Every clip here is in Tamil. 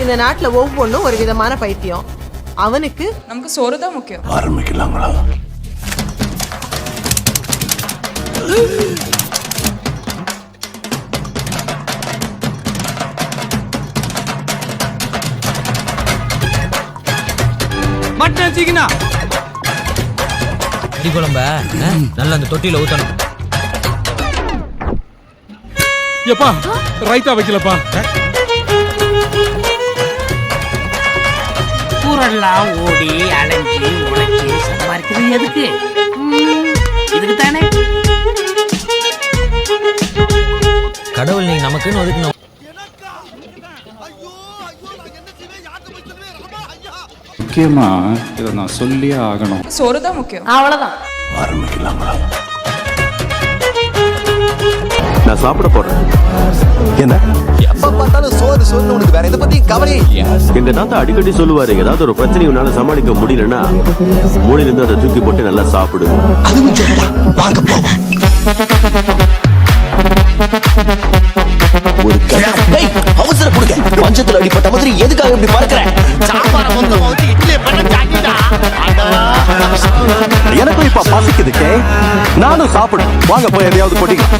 இந்த நாட்டுல ஒவ்வொன்றும் ஒரு விதமான பைத்தியம். அவனுக்கு நமக்கு சோறு தான் முக்கியம். ஆரம்பிக்கலாங்களா? மட்டன் சிக்கனா அடி குழம்ப நல்லா அந்த தொட்டியில ஊத்தணும். எப்பா ரைத்தா வைக்கலப்பா. ஊரெல்லாம் ஓடி அலைஞ்சி உழைச்சி சம்பாதிக்கிறது எதுக்கு? இதுக்கு தானே. கடவுள் நீங்க நமக்குன்னு ஒதுக்கணும். முக்கியமா இதை நான் சொல்லியே ஆகணும். சோறு தான் முக்கியம். அவ்வளவுதான். ஆரம்பிக்கலாங்களா? நான் சாப்பிட போறேன். என்ன எப்ப பார்த்தாலும் சோறு சோறு, உனக்கு வேற இதை பத்தி கவலையே இல்லையா? எங்க தாத்தா அடிக்கடி சொல்லுவாரு, ஏதாவது ஒரு பிரச்சனை உன்னால சமாளிக்க முடியலன்னா மூளையில இருந்து அதை தூக்கி போட்டு நல்லா சாப்பிடு. அதுவும் சரிதான். வாங்க போவோம். ஒரு அவசர கொடுங்க. பஞ்சத்துல அடிப்பட்ட மாதிரி எதுக்காக இப்படி பறக்கிற? எனக்கும் இப்ப பசிக்குதுக்கே, நானும் சாப்பிடும். வாங்க போய் எதையாவது போட்டிக்கலாம்.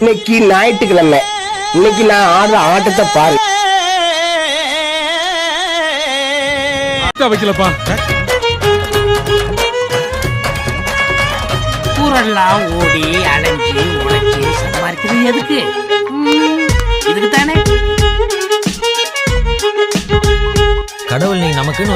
இன்னைக்கு ஞாயிற்றுக்கிழமை. இன்னைக்கு நான் ஆடுற ஆட்டத்தை பாரு. வைக்கலப்பா. ஊரெல்லாம் ஓடி அலைஞ்சி உழைச்சி சம்பாதிக்கிறது எதுக்கு? இதுக்கு தானே. கடவுள் நீங்க நமக்குன்னு